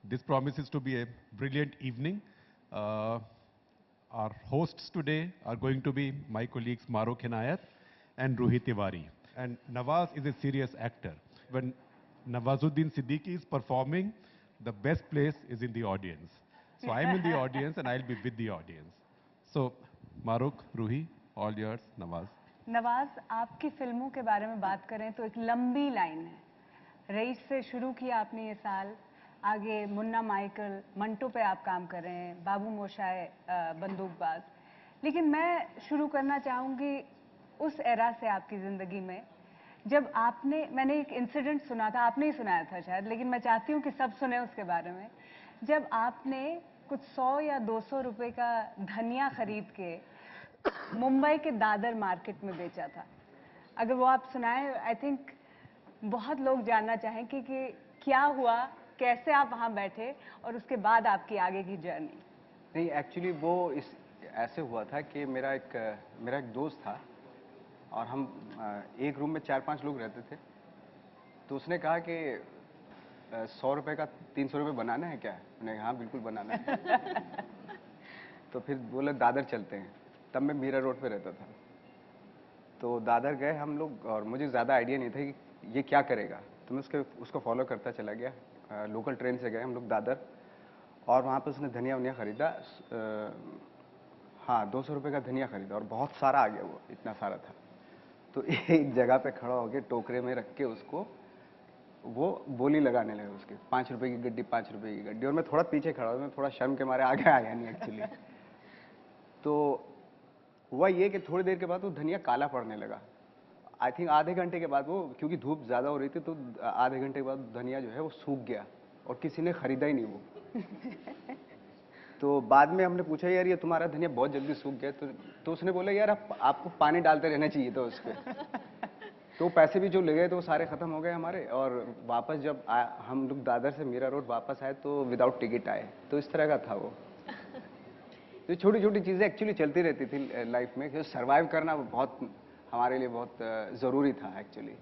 This promises to be a brilliant evening. Uh, our hosts today are going to be my colleagues Maruk Hinayat and Ruhi Tiwari. And Nawaz is a serious actor. When Nawazuddin Siddiqui is performing, the best place is in the audience. So I'm in the audience and I'll be with the audience. So Maruk, Ruhi, all yours, Nawaz. Nawaz, आपकी फिल्मों के बारे में बात करें तो एक लंबी लाइन है। रईस से शुरू किया आपने ये साल, आगे मुन्ना माइकल, मंटो पे आप काम कर रहे हैं, बाबू मोशाय बंदूकबाज। लेकिन मैं शुरू करना चाहूँगी उस एरा से आपकी ज़िंदगी में जब मैंने एक इंसिडेंट सुना था, आपने ही सुनाया था शायद, लेकिन मैं चाहती हूँ कि सब सुने उसके बारे में। जब आपने कुछ 100 या 200 रुपए का धनिया खरीद के मुंबई के दादर मार्केट में बेचा था, अगर वो आप सुनाएं, आई थिंक बहुत लोग जानना चाहेंगे कि क्या हुआ, कैसे आप वहाँ बैठे और उसके बाद आपकी आगे की जर्नी। नहीं, एक्चुअली वो ऐसे हुआ था कि मेरा एक दोस्त था और हम एक रूम में 4-5 लोग रहते थे। तो उसने कहा कि 100 रुपये का 300 रुपये बनाना है क्या? मैंने कहा हाँ बिल्कुल बनाना है। तो फिर बोले दादर चलते हैं। तब मैं मीरा रोड पे रहता था। तो दादर गए हम लोग और मुझे ज़्यादा आइडिया नहीं था कि ये क्या करेगा। तो मैं उसको फॉलो करता चला गया। लोकल ट्रेन से गए हम लोग दादर और वहाँ पे उसने धनिया वनिया ख़रीदा। हाँ, 200 रुपये का धनिया ख़रीदा और बहुत सारा आ गया, वो इतना सारा था। तो एक जगह पे खड़ा होकर टोकरे में रख के उसको वो बोली लगाने लगे उसके, 5 रुपये की गड्डी, 5 रुपये की गड्डी। और मैं थोड़ा पीछे खड़ा हुआ, मैं थोड़ा शर्म के मारे आगे आया नहीं एक्चुअली। तो हुआ ये कि थोड़ी देर के बाद वो धनिया काला पड़ने लगा। आई थिंक आधे घंटे के बाद वो, क्योंकि धूप ज़्यादा हो रही थी, तो आधे घंटे के बाद धनिया जो है वो सूख गया और किसी ने ख़रीदा ही नहीं वो। तो बाद में हमने पूछा यार ये तुम्हारा धनिया बहुत जल्दी सूख गया। तो उसने बोला यार आपको पानी डालते रहना चाहिए था उस पर। तो पैसे भी जो ले गए तो वो सारे ख़त्म हो गए हमारे। और वापस जब हम लोग दादर से मीरा रोड वापस आए तो विदाउट टिकट आए। तो इस तरह का था वो। तो छोटी छोटी चीज़ें एक्चुअली चलती रहती थी लाइफ में, कि सर्वाइव करना बहुत हमारे लिए बहुत ज़रूरी था एक्चुअली।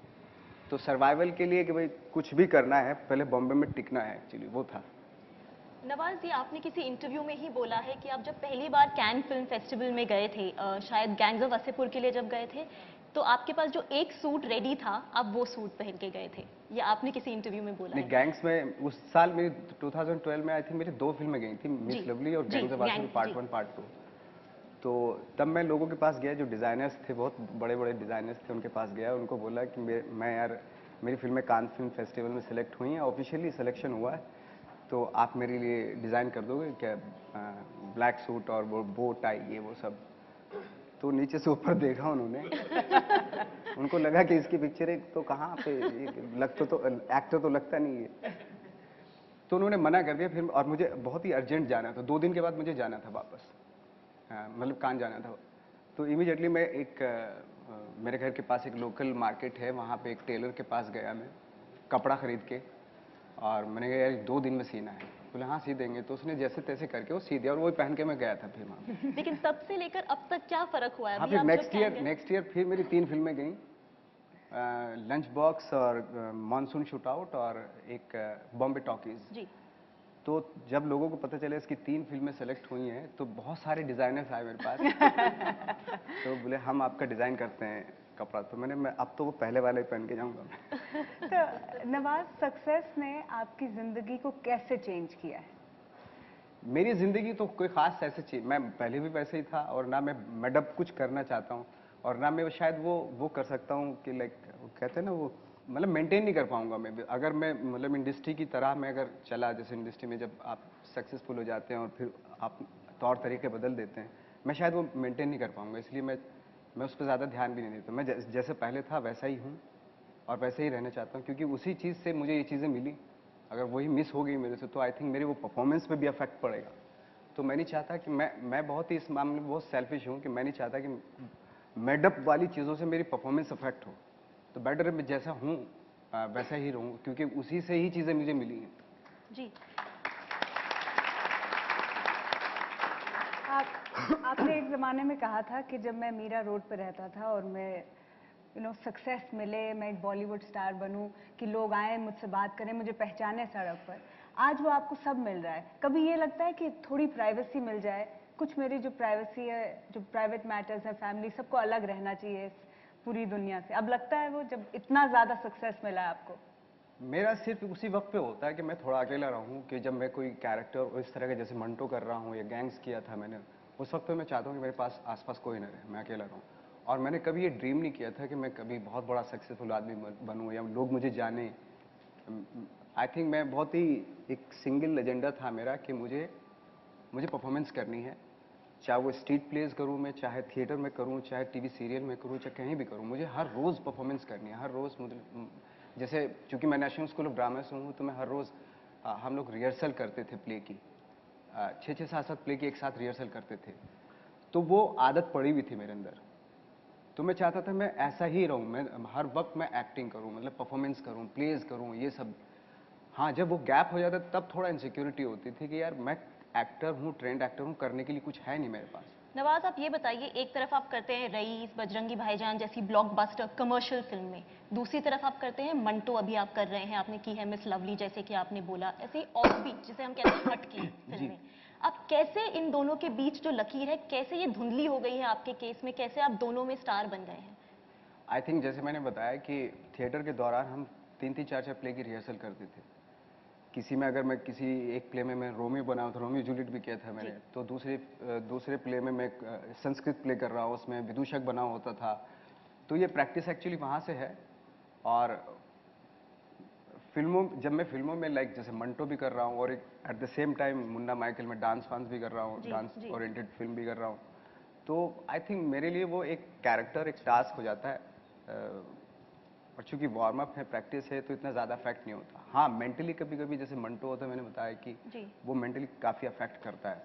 तो सर्वाइवल के लिए कि भाई कुछ भी करना है, पहले बॉम्बे में टिकना है, एक्चुअली वो था। नवाज, ये आपने किसी इंटरव्यू में ही बोला है कि आप जब पहली बार कैन फिल्म फेस्टिवल में गए थे, शायद गैंग्स ऑफ वासेपुर के लिए जब गए थे, तो आपके पास जो एक सूट रेडी था, आप वो सूट पहन के गए थे। ये आपने किसी इंटरव्यू में बोला नहीं, गैंग्स में उस साल मेरी 2012 में आई थी, मेरी 2 फिल्में गई थी, मिस लवली और gangs of Wasseypur part 1 part 2। तो तब मैं लोगों के पास गया, जो डिज़ाइनर्स थे, बहुत बड़े बड़े डिज़ाइनर्स थे, उनके पास गया। उनको बोला कि मैं यार मेरी फिल्में कान फिल्म फेस्टिवल में सेलेक्ट हुई हैं, ऑफिशियली सिलेक्शन हुआ है, तो आप मेरे लिए डिज़ाइन कर दोगे क्या? ब्लैक सूट और वो बो टाई, ये वो सब। तो नीचे से ऊपर देखा उन्होंने। उनको लगा कि इसकी पिक्चर है तो कहाँ पे लगता, तो एक्टर तो लगता नहीं है। तो उन्होंने मना कर दिया फिर। और मुझे बहुत ही अर्जेंट जाना था, 2 दिन के बाद मुझे जाना था वापस, मतलब कान जाना था। तो इमीडिएटली मैं मेरे घर के पास एक लोकल मार्केट है, वहाँ पे एक टेलर के पास गया मैं कपड़ा ख़रीद के। और मैंने कहा यार 2 दिन में सीना है। बोले हाँ सी देंगे। तो उसने जैसे तैसे करके वो सी दिया और वही पहन के मैं गया था फिर वहाँ। लेकिन तब से लेकर अब तक क्या फ़र्क हुआ है? हाँ, फिर नेक्स्ट ईयर फिर मेरी 3 फिल्में गई, लंच बॉक्स और मानसून शूट आउट और एक बॉम्बे टॉकीज जी। तो जब लोगों को पता चला इसकी 3 फिल्में सेलेक्ट हुई हैं, तो बहुत सारे डिज़ाइनर्स आए मेरे पास। तो बोले हम आपका डिज़ाइन करते हैं कपड़ा। तो मैं अब तो वो पहले वाले ही पहन के जाऊँगा। तो नवाज, सक्सेस ने आपकी ज़िंदगी को कैसे चेंज किया है? मेरी ज़िंदगी तो कोई ख़ास ऐसे चीज़, मैं पहले भी वैसे ही था और ना मैं मैडअप कुछ करना चाहता हूँ और ना मैं शायद वो कर सकता हूँ कि लाइक वो कहते हैं ना, वो मतलब मेंटेन नहीं कर पाऊंगा मैं भी। अगर मैं मतलब इंडस्ट्री की तरह मैं अगर चला, जैसे इंडस्ट्री में जब आप सक्सेसफुल हो जाते हैं और फिर आप तौर तरीके बदल देते हैं, मैं शायद वो मेंटेन नहीं कर पाऊंगा। इसलिए मैं उस पर ज़्यादा ध्यान भी नहीं देता। मैं जैसे पहले था वैसा ही हूँ और वैसे ही रहना चाहता हूँ, क्योंकि उसी चीज़ से मुझे ये चीज़ें मिली। अगर वही मिस हो गई मेरे से तो आई थिंक मेरी वो परफॉर्मेंस पे भी अफेक्ट पड़ेगा। तो मैं नहीं चाहता कि मैं बहुत ही इस मामले में बहुत सेल्फिश हूँ कि मैं नहीं चाहता कि मेडअप वाली चीज़ों से मेरी परफॉर्मेंस अफेक्ट हो। तो बेटर मैं जैसा हूँ वैसा ही रहूँ, क्योंकि उसी से ही चीज़ें मुझे मिली हैं जी। आपने एक ज़माने में कहा था कि जब मैं मीरा रोड पर रहता था और मैं सक्सेस मिले, मैं एक बॉलीवुड स्टार बनूं, कि लोग आए मुझसे बात करें, मुझे पहचाने सड़क पर। आज वो आपको सब मिल रहा है। कभी ये लगता है कि थोड़ी प्राइवेसी मिल जाए, कुछ मेरी जो प्राइवेसी है, जो प्राइवेट मैटर्स है, फैमिली, सबको अलग रहना चाहिए इस पूरी दुनिया से? अब लगता है वो जब इतना ज़्यादा सक्सेस मिला है आपको? मेरा सिर्फ उसी वक्त पे होता है कि मैं थोड़ा अकेला रहूं, कि जब मैं कोई कैरेक्टर इस तरह के जैसे मंटो कर रहा हूं या गैंग्स किया था मैंने, उस वक्त पे मैं चाहता हूं कि मेरे पास आसपास कोई ना रहे, मैं अकेला रहूं। और मैंने कभी ये ड्रीम नहीं किया था कि मैं कभी बहुत बड़ा सक्सेसफुल आदमी बनूं या लोग मुझे जाने। आई थिंक मैं बहुत ही एक सिंगल एजेंडा था मेरा कि मुझे परफॉर्मेंस करनी है, चाहे वो स्ट्रीट प्लेस करूं मैं, चाहे थिएटर में करूं, चाहे टीवी सीरियल में करूं, चाहे कहीं भी करूं, मुझे हर रोज़ परफॉर्मेंस करनी है। हर रोज़ मुझे जैसे, चूंकि मैं नेशनल स्कूल ऑफ ड्रामा से हूं, तो मैं हर रोज़ हम लोग रिहर्सल करते थे प्ले की, 6-6 7-7 प्ले की एक साथ रिहर्सल करते थे। तो वो आदत पड़ी हुई थी मेरे अंदर। तो मैं चाहता था मैं ऐसा ही रहूं, मैं हर वक्त मैं एक्टिंग करूं, मतलब परफॉर्मेंस करूं, प्लेज करूं, ये सब। हाँ, जब वो गैप हो जाता तब थोड़ा इनसिक्योरिटी होती थी कि यार मैं एक्टर हूँ, ट्रेंड एक्टर हूँ, करने के लिए कुछ है नहीं मेरे पास। नवाज, आप ये बताइए, एक तरफ आप करते हैं रईस, बजरंगी भाईजान जैसी ब्लॉकबस्टर कमर्शियल फिल्म में, दूसरी तरफ आप करते हैं मंटो, अभी आप कर रहे हैं, आपने की है मिस लवली जैसे कि आपने बोला, ऐसे ऑफ बीट जिसे हम कहते हैं हटकी फिल्में। आप कैसे इन दोनों के बीच जो लकीर है, कैसे ये धुंधली हो गई है आपके केस में, कैसे आप दोनों में स्टार बन गए हैं? आई थिंक जैसे मैंने बताया कि थिएटर के दौरान हम 3-3 4-4 प्ले की रिहर्सल करते थे। किसी में अगर मैं किसी एक प्ले में मैं रोमियो बना था, रोमियो जूलियट भी किया था मैंने, तो दूसरे प्ले में मैं संस्कृत प्ले कर रहा हूँ, उसमें विदूषक बना होता था। तो ये प्रैक्टिस एक्चुअली वहाँ से है। और जब मैं फिल्मों में लाइक जैसे मंटो भी कर रहा हूँ और एक at the same time Munna Michael में डांस वांस भी कर रहा हूँ, डांस ओरिएंटेड फिल्म भी कर रहा हूँ, तो आई थिंक मेरे लिए वो एक कैरेक्टर, एक टास्क हो जाता है। और चूंकि वार्म अप है, प्रैक्टिस है, तो इतना ज़्यादा अफेक्ट नहीं होता। हाँ, मेंटली कभी कभी जैसे मंटो होता है, मैंने बताया कि वो मेंटली काफ़ी अफेक्ट करता है,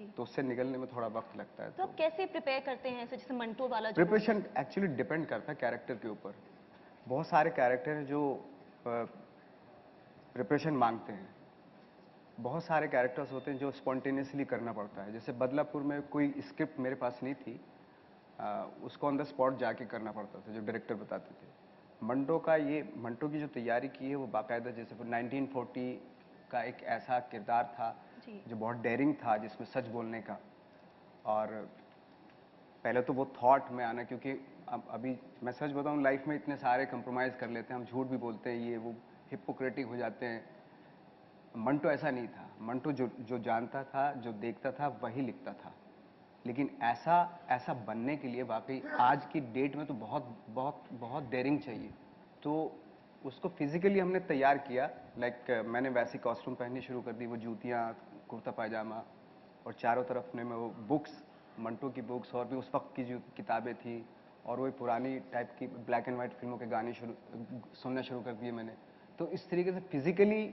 तो उससे निकलने में थोड़ा वक्त लगता है। तो आप कैसे प्रिपेयर करते हैं ऐसे, जैसे मंटो वाला जो प्रिपरेशन एक्चुअली डिपेंड करता है कैरेक्टर के ऊपर। बहुत सारे कैरेक्टर हैं जो प्रिपरेशन मांगते हैं, बहुत सारे कैरेक्टर्स होते हैं जो स्पॉन्टेनियसली करना पड़ता है। जैसे बदलापुर में कोई स्क्रिप्ट मेरे पास नहीं थी, उसको ऑन द स्पॉट जाके करना पड़ता था, जो डायरेक्टर बताते थे। मंटो की जो तैयारी की है वो बाकायदा, जैसे 1940 का एक ऐसा किरदार था जो बहुत डेयरिंग था, जिसमें सच बोलने का। और पहले तो वो थॉट में आना, क्योंकि अभी मैं सच बताऊं, लाइफ में इतने सारे कंप्रोमाइज़ कर लेते हैं हम, झूठ भी बोलते हैं, ये वो हिपोक्रेटिक हो जाते हैं। मंटो ऐसा नहीं था। मंटो जो जानता था, जो देखता था, वही लिखता था। लेकिन ऐसा बनने के लिए वाकई आज की डेट में तो बहुत बहुत बहुत डेयरिंग चाहिए। तो उसको फिजिकली हमने तैयार किया। लाइक मैंने वैसी कॉस्ट्यूम पहननी शुरू कर दी, वो जूतियाँ, कुर्ता पायजामा, और चारों तरफ में वो बुक्स, मंटो की बुक्स, और भी उस वक्त की जो किताबें थी, और वही पुरानी टाइप की ब्लैक एंड वाइट फिल्मों के गाने सुनना शुरू कर दिए मैंने। तो इस तरीके से फिजिकली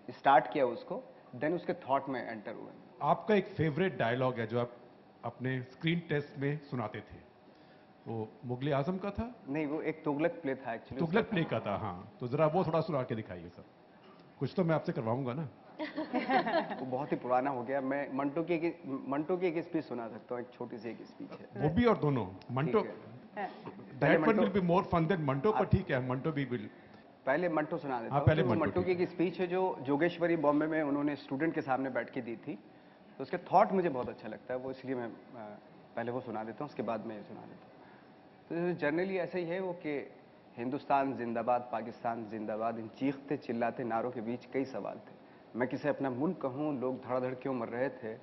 स्टार्ट किया उसको, देन उसके थॉट में एंटर हुए। आपका एक फेवरेट डायलॉग है जो आप अपने स्क्रीन टेस्ट में सुनाते थे, वो मुगले आजम का था? नहीं, वो एक तुगलक प्ले था एक्चुअली। तुगलक प्ले का था, हाँ। तो जरा वो थोड़ा सुना के दिखाइए सर, कुछ तो मैं आपसे करवाऊंगा ना। वो बहुत ही पुराना हो गया। मैं मंटो की एक स्पीच सुना सकता हूँ, एक छोटी सी एक स्पीच है। वो भी और दोनों Manto, that one will be more fun than Manto, पर ठीक है, मंटो भी विल। पहले मंटो सुना देता हूँ। पहले तो वो मंटो मंटो की एक स्पीच है जो जोगेश्वरी बॉम्बे में उन्होंने स्टूडेंट के सामने बैठ के दी थी। तो उसके थॉट मुझे बहुत अच्छा लगता है, वो इसलिए मैं पहले वो सुना देता हूँ, उसके बाद मैं ये सुना देता हूँ। तो जनरली ऐसे ही है वो कि हिंदुस्तान जिंदाबाद, पाकिस्तान जिंदाबाद, इन चीखते चिल्लाते नारों के बीच कई सवाल थे। मैं किसे अपना मुल्क कहूँ, लोग धड़ाधड़ क्यों मर रहे थे,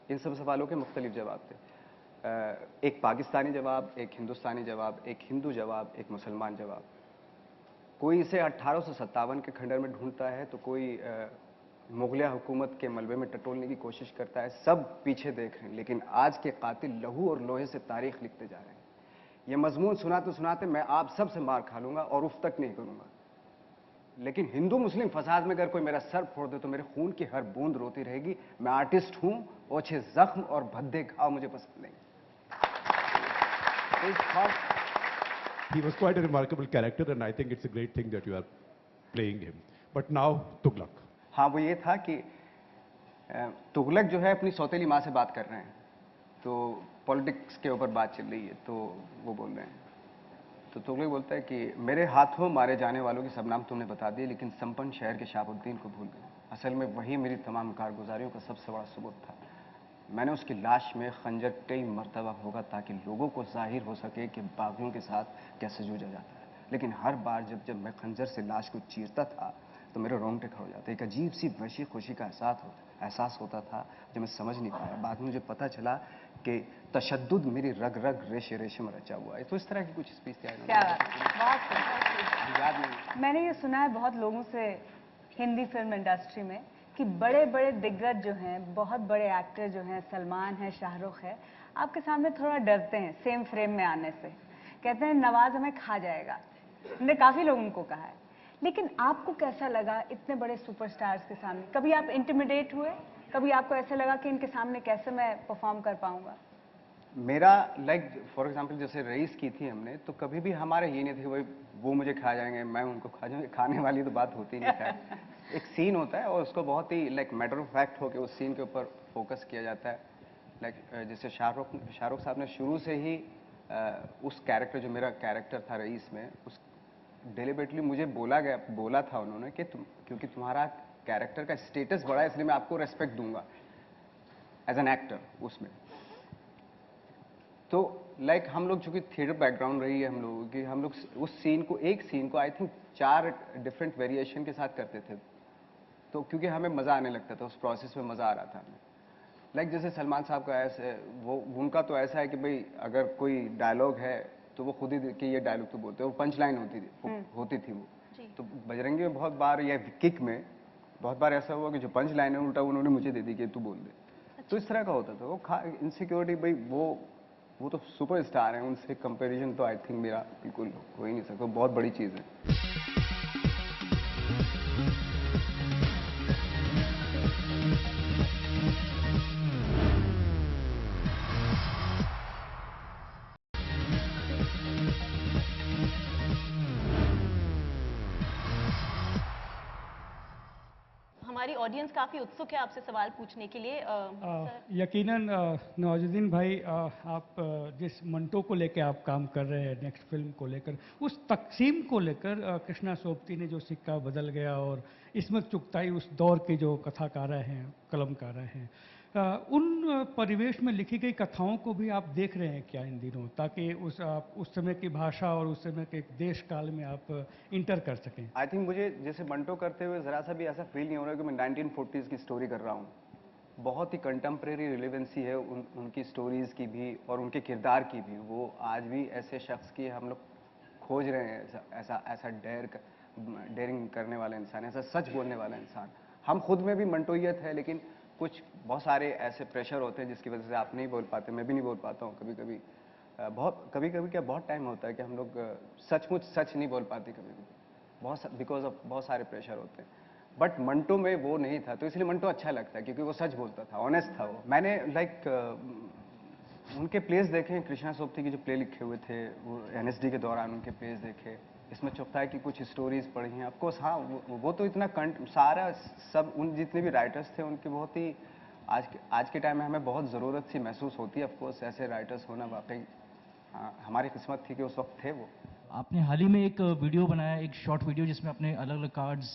इन सब सवालों के मुख्तलिफ जवाब थे। एक पाकिस्तानी जवाब, एक हिंदुस्तानी जवाब, एक हिंदू जवाब, एक मुसलमान जवाब। कोई इसे 1857 के खंडर में ढूंढता है, तो कोई मुगलिया हुकूमत के मलबे में टटोलने की कोशिश करता है। सब पीछे देख रहे हैं, लेकिन आज के कातिल लहू और लोहे से तारीख लिखते जा रहे हैं। ये मजमून सुनाते सुनाते मैं आप सब से मार खा लूंगा और उफ तक नहीं करूंगा, लेकिन हिंदू मुस्लिम फसाद में अगर कोई मेरा सर फोड़ दे तो मेरे खून की हर बूंद रोती रहेगी। मैं आर्टिस्ट हूं, ओछे जख्म और भद्दे घाव मुझे पसंद नहीं। He was quite a remarkable character, and I think it's a great thing that you are playing him. But now, Tughlaq. हाँ, वो ये था कि तुगलक जो है अपनी सौतेली माँ से बात कर रहे हैं, तो पॉलिटिक्स के ऊपर बात चल रही है, तो वो बोल रहे हैं। तो तुगलक बोलता है कि मेरे हाथों मारे जाने वालों के सब नाम तुमने बता दिए, लेकिन संपन्न शहर के शहाबुद्दीन को भूल गए। असल में वही मेरी तमाम कारगुजारियों का सबसे बड़ा सबूत था। मैंने उसकी लाश में खंजर कई मरतबा भोगा ताकि लोगों को जाहिर हो सके कि बागियों के साथ कैसे जूझा जाता है। लेकिन हर बार जब मैं खंजर से लाश को चीरता था तो मेरे रोंगटे खड़े हो जाते। एक अजीब सी वहशी खुशी का एहसास होता था जो मैं समझ नहीं पाया। बाद में मुझे पता चला कि तशद्दुद मेरी रग रग रेशे रेशे में रचा हुआ है। तो इस तरह की कुछ स्पीच थी। क्या बात है, बहुत खूब। याद नहीं। मैंने ये सुना है बहुत लोगों से हिंदी फिल्म इंडस्ट्री में कि बड़े बड़े दिग्गज जो हैं, बहुत बड़े एक्टर जो हैं, सलमान है, शाहरुख है, आपके सामने थोड़ा डरते हैं सेम फ्रेम में आने से। कहते हैं नवाज हमें खा जाएगा। मैंने काफ़ी लोगों को कहा है। लेकिन आपको कैसा लगा इतने बड़े सुपरस्टार्स के सामने? कभी आप इंटिमिडेट हुए? कभी आपको ऐसे लगा कि इनके सामने कैसे मैं परफॉर्म कर पाऊंगा? मेरा लाइक फॉर एग्जांपल जैसे रईस की थी हमने, तो कभी भी हमारा ये नहीं था कि भाई वो मुझे खा जाएंगे, मैं उनको खा जाऊंगे। खाने वाली तो बात होती नहीं है। एक सीन होता है और उसको बहुत ही लाइक मैटर ऑफ फैक्ट होकर उस सीन के ऊपर फोकस किया जाता है। लाइक जैसे शाहरुख साहब ने शुरू से ही उस कैरेक्टर, जो मेरा कैरेक्टर था रईस में, उस डेलिबरेटली मुझे बोला था उन्होंने कि क्योंकि तुम्हारा कैरेक्टर का स्टेटस बड़ा है इसलिए मैं आपको रेस्पेक्ट दूंगा एज एन एक्टर उसमें। तो लाइक हम लोग चूंकि थिएटर बैकग्राउंड रही है हम लोगों की, हम लोग उस एक सीन को आई थिंक 4 डिफरेंट वेरिएशन के साथ करते थे। तो क्योंकि हमें मज़ा आने लगता था, उस प्रोसेस में मज़ा आ रहा था हमें। लाइक जैसे सलमान साहब का ऐसे वो उनका तो ऐसा है कि भाई अगर कोई डायलॉग है तो वो खुद ही कि ये डायलॉग तो बोलते हैं, वो पंच लाइन होती थी वो। तो बजरंगी में बहुत बार या किक में बहुत बार ऐसा हुआ कि जो पंच लाइन है उल्टा उन्होंने मुझे दे दी कि तू बोल दे। तो इस तरह का होता था वो। इनसिक्योरिटी भाई वो तो सुपरस्टार हैं, उनसे कंपैरिजन तो आई थिंक मेरा बिल्कुल हो ही नहीं सकता। बहुत बड़ी चीज़ है। हमारी ऑडियंस काफी उत्सुक है आपसे सवाल पूछने के लिए। सर, यकीनन नवाजुद्दीन भाई, आप जिस मंटो को लेकर आप काम कर रहे हैं नेक्स्ट फिल्म को लेकर, उस तकसीम को लेकर कृष्णा सोबती ने जो सिक्का बदल गया और इस्मत चुगताई उस दौर के जो कथाकार हैं, कलमकार हैं, उन परिवेश में लिखी गई कथाओं को भी आप देख रहे हैं क्या इन दिनों, ताकि उस समय की भाषा और उस समय के देश काल में आप इंटर कर सकें? आई थिंक मुझे जैसे मंटो करते हुए ज़रा सा भी ऐसा फील नहीं हो रहा कि मैं 1940s की स्टोरी कर रहा हूँ। बहुत ही कंटेम्प्रेरी रिलेवेंसी है उनकी स्टोरीज़ की भी और उनके किरदार की भी। वो आज भी ऐसे शख्स की हम लोग खोज रहे हैं, ऐसा डेयरिंग करने वाला इंसान, ऐसा सच बोलने वाला इंसान। हम खुद में भी मंटोइयत है, लेकिन कुछ बहुत सारे ऐसे प्रेशर होते हैं जिसकी वजह से आप नहीं बोल पाते, मैं भी नहीं बोल पाता हूँ कभी कभी। कभी कभी क्या बहुत टाइम होता है कि हम लोग सचमुच सच नहीं बोल पाते कभी कभी, बिकॉज ऑफ बहुत सारे प्रेशर होते हैं। बट मंटो में वो नहीं था, तो इसलिए मंटो अच्छा लगता है क्योंकि वो सच बोलता था, ऑनेस्ट था वो। मैंने लाइक उनके प्लेस देखे हैं, कृष्णा सोबती की जो प्ले लिखे हुए थे वो एनएसडी के दौरान उनके प्लेस देखे। इसमें चुगताई की कुछ स्टोरीज पढ़ी हैं ऑफकोर्स। हाँ, वो तो इतना सारा सब उन जितने भी राइटर्स थे उनकी बहुत ही आज के टाइम में हमें बहुत ज़रूरत सी महसूस होती है। ऑफकोर्स ऐसे राइटर्स होना वाकई हमारी किस्मत थी कि उस वक्त थे वो। आपने हाल ही में एक वीडियो बनाया, एक शॉर्ट वीडियो, जिसमें अपने अलग अलग कार्ड्स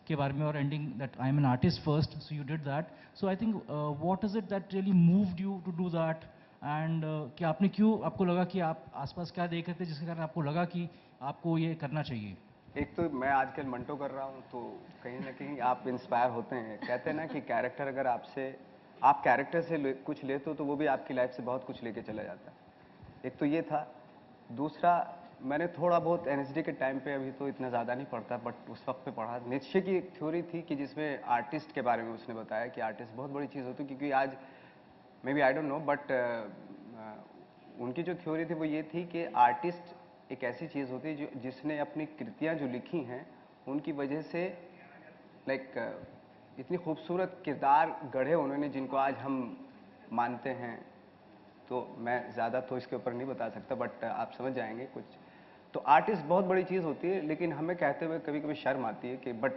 के बारे में और ending that I am an artist first, so you did that. So I think what is it that really moved you to do that, and कि आपने क्यों, आपको लगा कि आप आसपास क्या देख रहे थे जिसके कारण आपको लगा कि आपको ये करना चाहिए? एक तो मैं आजकल मंटो कर रहा हूँ तो कहीं ना कहीं आप इंस्पायर होते हैं। कहते हैं ना कि कैरेक्टर अगर आप कैरेक्टर से कुछ लेते हो तो वो भी आपकी लाइफ से बहुत कुछ लेके चला जाता है। एक तो ये था। दूसरा, मैंने थोड़ा बहुत एनएसडी के टाइम पे, अभी तो इतना ज़्यादा नहीं पढ़ता बट उस वक्त पे पढ़ा। नीत्शे की एक थ्योरी थी कि जिसमें आर्टिस्ट के बारे में उसने बताया कि आर्टिस्ट बहुत बड़ी चीज़ होती है, क्योंकि आज maybe I don't know but उनकी जो थ्योरी थी वो ये थी कि आर्टिस्ट एक ऐसी चीज़ होती है जिसने अपनी कृतियाँ जो लिखी हैं उनकी वजह से लाइक इतनी खूबसूरत किरदार गढ़े उन्होंने जिनको आज हम मानते हैं। तो मैं ज़्यादा तो इसके ऊपर नहीं बता सकता बट आप समझ जाएंगे कुछ। तो आर्टिस्ट बहुत बड़ी चीज़ होती है, लेकिन हमें कहते हुए कभी कभी शर्म आती है कि बट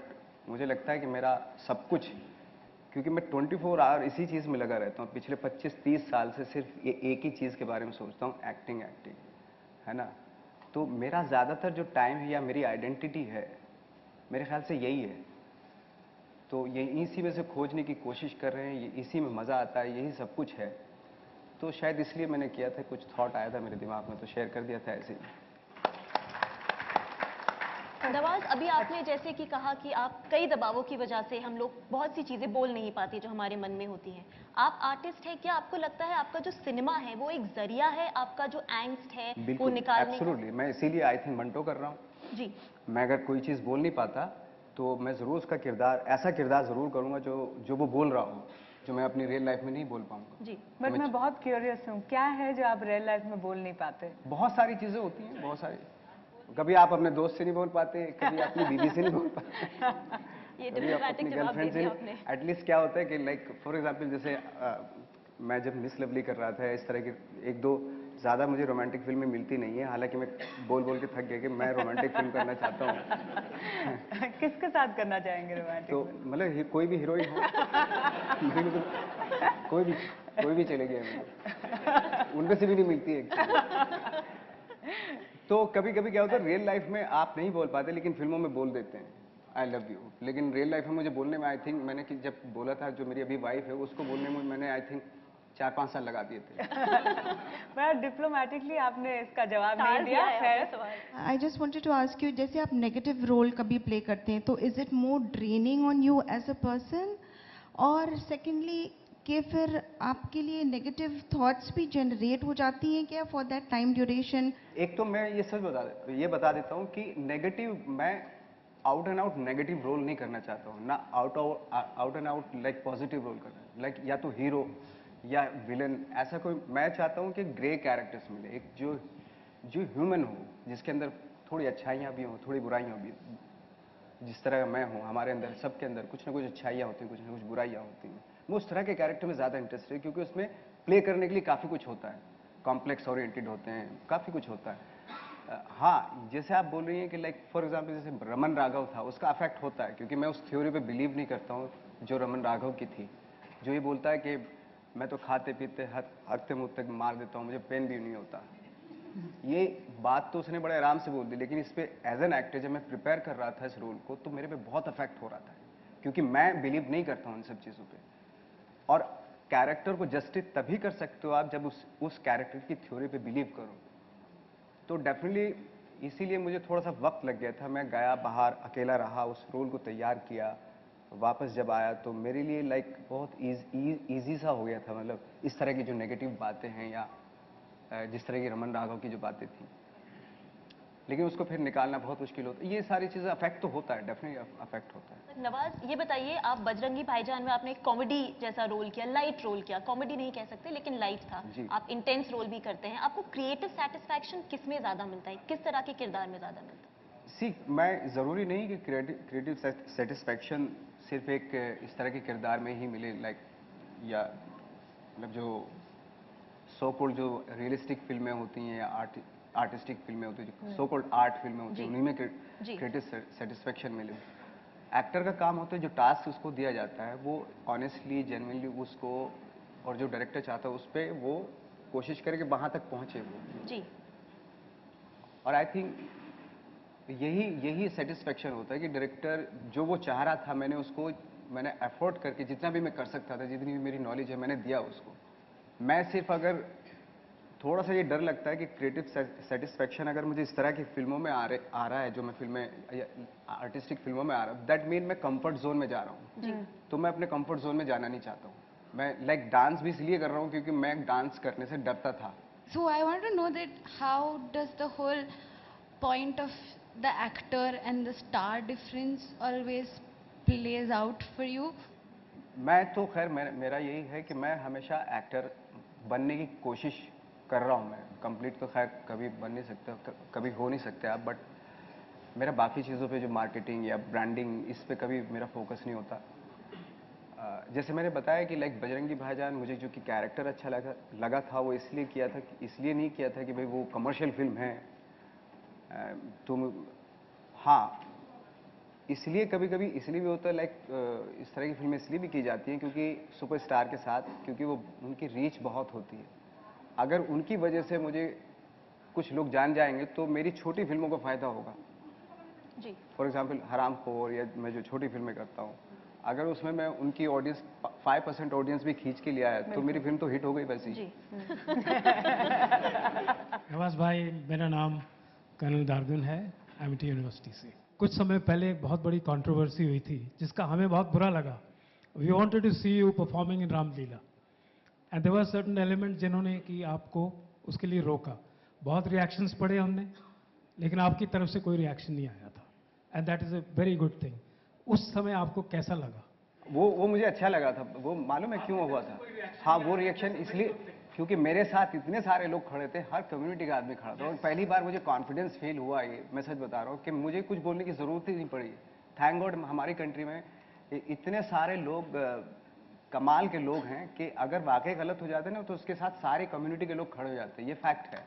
मुझे लगता है कि मेरा सब कुछ, क्योंकि मैं 24 आवर इसी चीज़ में लगा रहता हूँ पिछले 25-30 साल से, सिर्फ ये एक ही चीज़ के बारे में सोचता हूँ, एक्टिंग है ना। तो मेरा ज़्यादातर जो टाइम है या मेरी आइडेंटिटी है, मेरे ख्याल से यही है। तो ये इसी में से खोजने की कोशिश कर रहे हैं, इसी में मज़ा आता है, यही सब कुछ है। तो शायद इसलिए मैंने किया था, कुछ थॉट आया था मेरे दिमाग में तो शेयर कर दिया था ऐसे ही। नवाज, अभी आपने जैसे कि कहा कि आप कई दबावों की वजह से हम लोग बहुत सी चीजें बोल नहीं पाते जो हमारे मन में होती हैं। आप आर्टिस्ट हैं, क्या आपको लगता है आपका जो सिनेमा है वो एक जरिया है आपका जो एंग्स्ट है वो बिल्कुल, निकालने का? एब्सोल्युटली। मैं इसीलिए आई थिंक मंटो कर रहा हूँ। जी मैं अगर कोई चीज़ बोल नहीं पाता तो मैं ज़रूर उसका किरदार, ऐसा किरदार ज़रूर करूँगा जो वो बोल रहा हूँ, जो मैं अपनी रियल लाइफ में नहीं बोल पाऊँगा। जी। बट मैं बहुत क्यूरियस हूँ, क्या है जो आप रियल लाइफ में बोल नहीं पाते? बहुत सारी चीज़ें होती हैं, बहुत सारी। कभी आप अपने दोस्त से नहीं बोल पाते, कभी अपनी बीवी से नहीं बोल पाते, ये कभी आप अपनी डिप्लोमेटिक जवाब दे गर्लफ्रेंड से दिया नहीं। आपने। एटलीस्ट क्या होता है कि लाइक फॉर एग्जांपल जैसे मैं जब मिस लवली कर रहा था, इस तरह की एक दो ज़्यादा मुझे रोमांटिक फिल्में मिलती नहीं है, हालांकि मैं बोल बोल के थक गया कि मैं रोमांटिक फिल्म करना चाहता हूँ। किसके साथ करना चाहेंगे रोमांटिक? तो मतलब कोई भी हीरोइन हो, मेरे को कोई भी चलेगी मुझे, उनमें से भी नहीं मिलती है। तो कभी कभी क्या होता है, रियल लाइफ में आप नहीं बोल पाते लेकिन फिल्मों में बोल देते हैं आई लव यू, लेकिन रियल लाइफ में मुझे बोलने में आई थिंक मैंने जब बोला था, जो मेरी अभी वाइफ है उसको बोलने में मैंने आई थिंक 4-5 साल लगा दिए थे। बड़ा डिप्लोमेटिकली आपने इसका जवाब नहीं टाल दिया। है खैर, आपने सवाल। I just wanted to ask you, जैसे आप नेगेटिव रोल कभी प्ले करते हैं तो is it more draining on you as a person, और सेकेंडली कि फिर आपके लिए नेगेटिव थॉट्स भी जनरेट हो जाती हैं क्या फॉर दैट टाइम ड्यूरेशन? एक तो मैं ये सच बता देता हूँ कि नेगेटिव, मैं out and out negative role नहीं करना चाहता हूँ ना, out and out like positive role करना, लाइक या तो हीरो या विलन, ऐसा कोई। मैं चाहता हूँ कि ग्रे कैरेक्टर्स मिले, एक जो ह्यूमन हो, जिसके अंदर थोड़ी अच्छाइयाँ भी हों, थोड़ी बुराइयाँ भी। जिस तरह मैं हूँ, हमारे अंदर सबके अंदर कुछ ना कुछ अच्छाइयाँ होती हैं, कुछ ना कुछ बुराइयाँ होती हैं। मैं उस तरह के कैरेक्टर में ज़्यादा इंटरेस्ट है, क्योंकि उसमें प्ले करने के लिए काफ़ी कुछ होता है, कॉम्प्लेक्स ओरिएंटेड होते हैं, काफ़ी कुछ होता है। हाँ, जैसे आप बोल रही हैं कि लाइक फॉर एग्जांपल जैसे रमन राघव था, उसका अफेक्ट होता है, क्योंकि मैं उस थ्योरी पे बिलीव नहीं करता हूँ जो रमन राघव की थी, जो ये बोलता है कि मैं तो खाते पीते हकते मुत्ते मार देता हूँ, मुझे पेन भी नहीं होता। ये बात तो उसने बड़े आराम से बोल दी, लेकिन इस पे एज एन एक्टर जब मैं प्रिपेयर कर रहा था इस रोल को, तो मेरे पे बहुत अफेक्ट हो रहा था, क्योंकि मैं बिलीव नहीं करता हूँ इन सब चीज़ों पे। और कैरेक्टर को जस्टिस तभी कर सकते हो आप जब उस कैरेक्टर की थ्योरी पे बिलीव करो। तो डेफिनेटली इसीलिए मुझे थोड़ा सा वक्त लग गया था। मैं गया बाहर, अकेला रहा, उस रोल को तैयार किया, वापस जब आया तो मेरे लिए लाइक बहुत ईजी सा हो गया था। मतलब इस तरह की जो नेगेटिव बातें हैं या जिस तरह की रमन राघव की जो बातें थी, लेकिन उसको फिर निकालना बहुत मुश्किल होता है। ये सारी चीज़ें अफेक्ट तो होता है, डेफिनेटली अफेक्ट होता है। नवाज, ये बताइए, आप बजरंगी भाईजान में आपने कॉमेडी जैसा रोल किया, लाइट रोल किया, कॉमेडी नहीं कह सकते लेकिन लाइट था। जी। आप इंटेंस रोल भी करते हैं, आपको क्रिएटिव सेटिस्फैक्शन किस में ज्यादा मिलता है, किस तरह के किरदार में ज्यादा मिलता है? सी, मैं ज़रूरी नहीं कि क्रिएटिव सेटिस्फैक्शन सिर्फ एक इस तरह के किरदार में ही मिले, लाइक या मतलब जो सो कॉल्ड जो रियलिस्टिक फिल्में होती हैं या आर्टिस्टिक फिल्में होती हैं, जो सो कॉल्ड आर्ट फिल्में होती हैं, उन्हीं में क्रिएटिव सेटिस्फेक्शन मिले। एक्टर का काम होता है, जो टास्क उसको दिया जाता है वो ऑनेस्टली जेन्युइनली उसको, और जो डायरेक्टर चाहता है उस पर वो कोशिश करे कि वहाँ तक पहुँचे वो। जी। और आई थिंक यही सेटिस्फेक्शन होता है कि डायरेक्टर जो वो चाह रहा था, मैंने एफोर्ड करके जितना भी मैं कर सकता था, जितनी भी मेरी नॉलेज है मैंने दिया उसको। मैं सिर्फ अगर थोड़ा सा ये डर लगता है कि क्रिएटिव सेटिस्फेक्शन अगर मुझे इस तरह की फिल्मों में आ रहा है, जो मैं फिल्में आर्टिस्टिक फिल्मों में आ रहा हूँ, दैट मीन मैं कंफर्ट जोन में जा रहा हूँ। तो मैं अपने कंफर्ट जोन में जाना नहीं चाहता हूँ। मैं लाइक डांस भी इसलिए कर रहा हूँ क्योंकि मैं डांस करने से डरता था। So I want to know that how does the whole point of the actor and the star difference always plays out for you? मैं तो खैर मेरा यही है कि मैं हमेशा एक्टर बनने की कोशिश कर रहा हूँ। मैं कंप्लीट तो खैर कभी बन नहीं सकता, कभी हो नहीं सकते आप, बट मेरा बाकी चीज़ों पे जो मार्केटिंग या ब्रांडिंग, इस पे कभी मेरा फोकस नहीं होता। जैसे मैंने बताया कि लाइक बजरंगी भाईजान मुझे जो कि कैरेक्टर अच्छा लगा था, वो इसलिए किया था, इसलिए नहीं किया था कि भाई वो कमर्शियल फिल्म है। हाँ, इसलिए कभी कभी इसलिए भी होता है, लाइक इस तरह की फिल्में इसलिए भी की जाती हैं क्योंकि सुपरस्टार के साथ, क्योंकि वो उनकी रीच बहुत होती है। अगर उनकी वजह से मुझे कुछ लोग जान जाएंगे तो मेरी छोटी फिल्मों को फ़ायदा होगा। जी। फॉर एग्जांपल हरामखोर, या मैं जो छोटी फिल्में करता हूँ, अगर उसमें मैं उनकी ऑडियंस 5% ऑडियंस भी खींच के लिया है तो मेरी फिल्म तो हिट हो गई वैसे ही। जी नवाज भाई, मेरा नाम कर्नल दार्गुन है, एमिटी यूनिवर्सिटी से। कुछ समय पहले एक बहुत बड़ी कंट्रोवर्सी हुई थी जिसका हमें बहुत बुरा लगा। We wanted to see you performing in Ramlila and there were certain element जिन्होंने कि आपको उसके लिए रोका। बहुत रिएक्शंस पड़े हमने, लेकिन आपकी तरफ से कोई रिएक्शन नहीं आया था and that is a very good thing. उस समय आपको कैसा लगा? वो मुझे अच्छा लगा था। वो मालूम है क्यों हुआ था? हाँ, वो रिएक्शन इसलिए क्योंकि मेरे साथ इतने सारे लोग खड़े थे, हर कम्युनिटी का आदमी खड़ा था और पहली बार मुझे कॉन्फिडेंस फील हुआ। ये मैं सच बता रहा हूँ कि मुझे कुछ बोलने की ज़रूरत ही नहीं पड़ी। थैंक गॉड हमारी कंट्री में इतने सारे लोग कमाल के लोग हैं कि अगर वाकई गलत हो जाते ना तो उसके साथ सारे कम्युनिटी के लोग खड़े हो जाते हैं। ये फैक्ट है।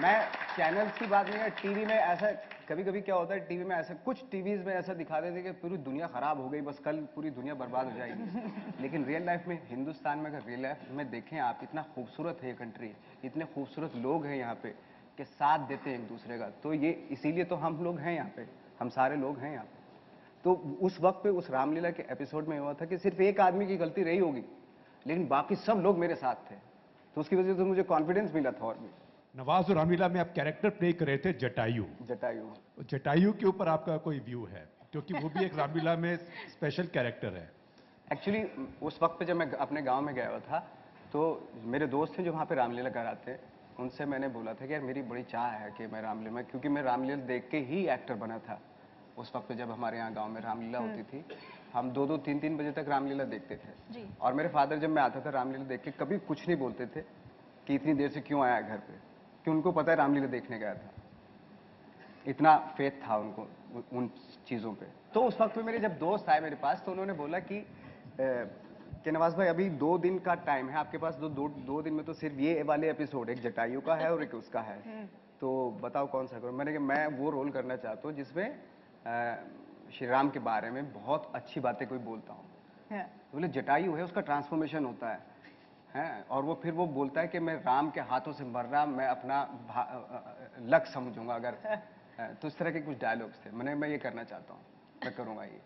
मैं चैनल्स की बात नहीं है, टीवी में ऐसा कभी कभी क्या होता है, टीवी में ऐसा कुछ टीवीज में ऐसा दिखा देते कि पूरी दुनिया खराब हो गई, बस कल पूरी दुनिया बर्बाद हो जाएगी। लेकिन रियल लाइफ में, हिंदुस्तान में अगर रियल लाइफ में देखें आप, इतना खूबसूरत है ये कंट्री, इतने खूबसूरत लोग हैं यहाँ पे कि साथ देते हैं एक दूसरे का। तो ये इसीलिए तो हम लोग हैं यहाँ पे, हम सारे लोग हैं यहाँ पे। तो उस वक्त पे उस रामलीला के एपिसोड में हुआ था कि सिर्फ एक आदमी की गलती रही होगी, लेकिन बाकी सब लोग मेरे साथ थे, तो उसकी वजह से मुझे कॉन्फिडेंस मिला था। और भी नवाज और रामलीला में आप कैरेक्टर प्ले कर रहे थे जटायु। जटायु के ऊपर आपका कोई व्यू है? क्योंकि वो भी एक रामलीला में स्पेशल कैरेक्टर है। एक्चुअली उस वक्त पे जब मैं अपने गांव में गया हुआ था तो मेरे दोस्त थे जो वहाँ पे रामलीला कराते हैं, उनसे मैंने बोला था कि यार मेरी बड़ी चाह है कि मैं रामलीला में, क्योंकि मैं रामलीला देख के ही एक्टर बना था। उस वक्त पे जब हमारे यहाँ गाँव में रामलीला होती थी, हम 2-2, 3-3 बजे तक रामलीला देखते थे। और मेरे फादर जब मैं आता था रामलीला देख के कभी कुछ नहीं बोलते थे कि इतनी देर से क्यों आया घर पे, कि उनको पता है रामलीला देखने गया था। इतना फेथ था उनको उन चीज़ों पे। तो उस वक्त में मेरे जब दोस्त आए मेरे पास तो उन्होंने बोला कि नवाज भाई अभी 2 दिन का टाइम है आपके पास, दो दिन में तो सिर्फ ये वाले एपिसोड, एक जटायु का है और एक उसका है, तो बताओ कौन सा करो। मैंने कहा मैं वो रोल करना चाहता हूँ जिसमें श्री राम के बारे में बहुत अच्छी बातें कोई बोलता हूँ। बोले जटायु है, उसका ट्रांसफॉर्मेशन होता है, और वो फिर वो बोलता है कि मैं राम के हाथों से मर रहा, मैं अपना लक समझूंगा अगर तो इस तरह के कुछ डायलॉग्स थे। मैं ये करना चाहता हूँ, मैं करूँगा ये।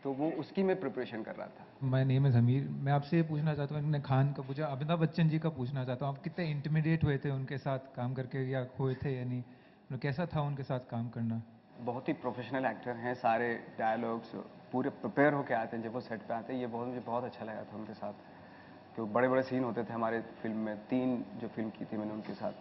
तो वो उसकी मैं प्रिपरेशन कर रहा था। माय नेम इज़ अमीर। मैं आपसे ये पूछना चाहता हूँ, मैंने खान का पूछा, अमिताभ बच्चन जी का पूछना चाहता हूँ, आप कितने इंटिमिडेट हुए थे उनके साथ काम करके, या हुए थे या नहीं? कैसा था उनके साथ काम करना? बहुत ही प्रोफेशनल एक्टर हैं, सारे डायलॉग्स पूरे प्रिपेयर होके आते हैं जब वो सेट पे आते हैं। ये मुझे बहुत अच्छा लगा था उनके साथ, क्योंकि बड़े बड़े सीन होते थे हमारे फिल्म में। 3 जो फिल्म की थी मैंने उनके साथ,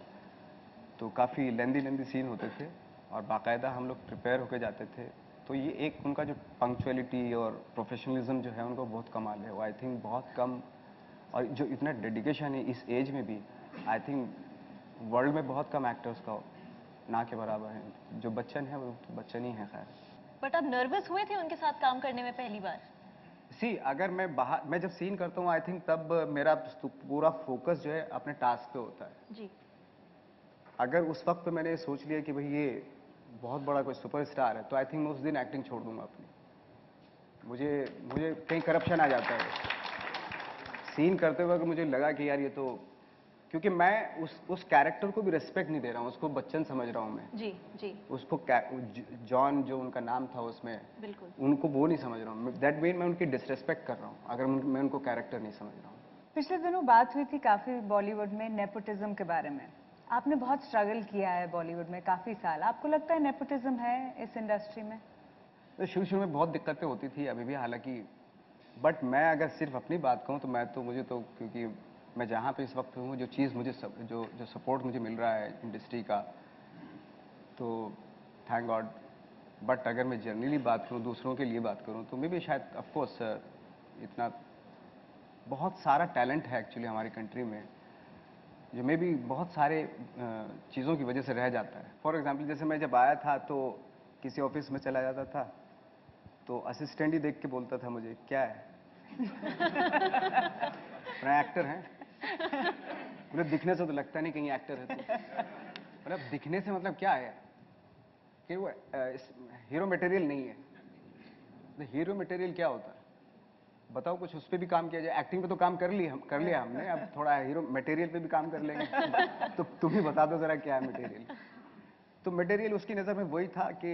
तो काफ़ी लेंदी सीन होते थे और बाकायदा हम लोग प्रिपेयर होके जाते थे। तो ये एक उनका जो पंक्चुअलिटी और प्रोफेशनलिज्म जो है उनको बहुत कमाल है। वो आई थिंक बहुत कम, और जो इतना डेडिकेशन है इस एज में भी, आई थिंक वर्ल्ड में बहुत कम एक्टर्स का ना के बराबर है। जो बच्चन है वो तो बच्चन ही है। खैर, बट आप नर्वस हुए थे उनके साथ काम करने में पहली बार? अगर मैं जब सीन करता हूँ आई थिंक तब मेरा पूरा फोकस जो है अपने टास्क पे होता है जी। अगर उस वक्त पे मैंने सोच लिया कि भाई ये बहुत बड़ा कोई सुपरस्टार है तो आई थिंक मैं उस दिन एक्टिंग छोड़ दूंगा अपनी। मुझे कहीं करप्शन आ जाता है सीन करते हुए। अगर मुझे लगा कि यार ये तो, क्योंकि मैं उस कैरेक्टर को भी रिस्पेक्ट नहीं दे रहा हूँ, उसको बच्चन समझ रहा हूँ मैं। जी जी। उसको जॉन जो उनका नाम था उसमें, बिल्कुल उनको वो नहीं समझ रहा हूँ। दैट मीन मैं उनकी डिसरेस्पेक्ट कर रहा हूँ अगर मैं उनको कैरेक्टर नहीं समझ रहा हूँ। पिछले दिनों बात हुई थी काफ़ी बॉलीवुड में नेपोटिज्म के बारे में। आपने बहुत स्ट्रगल किया है बॉलीवुड में काफ़ी साल। आपको लगता है नेपोटिज्म है इस इंडस्ट्री में? तो शुरू में बहुत दिक्कतें होती थी, अभी भी हालांकि, बट मैं अगर सिर्फ अपनी बात कहूँ तो मुझे तो, क्योंकि मैं जहाँ पे इस वक्त हूँ, जो चीज़ मुझे जो सपोर्ट मुझे मिल रहा है इंडस्ट्री का, तो थैंक गॉड। बट अगर मैं जनरली बात करूँ, दूसरों के लिए बात करूँ, तो मैं भी शायद ऑफकोर्स इतना बहुत सारा टैलेंट है एक्चुअली हमारी कंट्री में, जो मैं भी बहुत सारे चीज़ों की वजह से रह जाता है। फॉर एग्जांपल, जैसे मैं जब आया था तो किसी ऑफिस में चला जाता था तो असिस्टेंट ही देख के बोलता था मुझे, क्या है अपना एक्टर है? बोले दिखने से तो लगता नहीं कहीं एक्टर है तो। मतलब दिखने से मतलब क्या है कि वो हीरो मटेरियल नहीं है। हीरो मटेरियल क्या होता है बताओ, कुछ उस पर भी काम किया जाए। एक्टिंग पे तो काम कर लिया हमने, अब थोड़ा हीरो मटेरियल पे भी काम कर लेंगे। तो तुम ही बता दो जरा क्या है मटेरियल। तो मटेरियल उसकी नज़र में वही था कि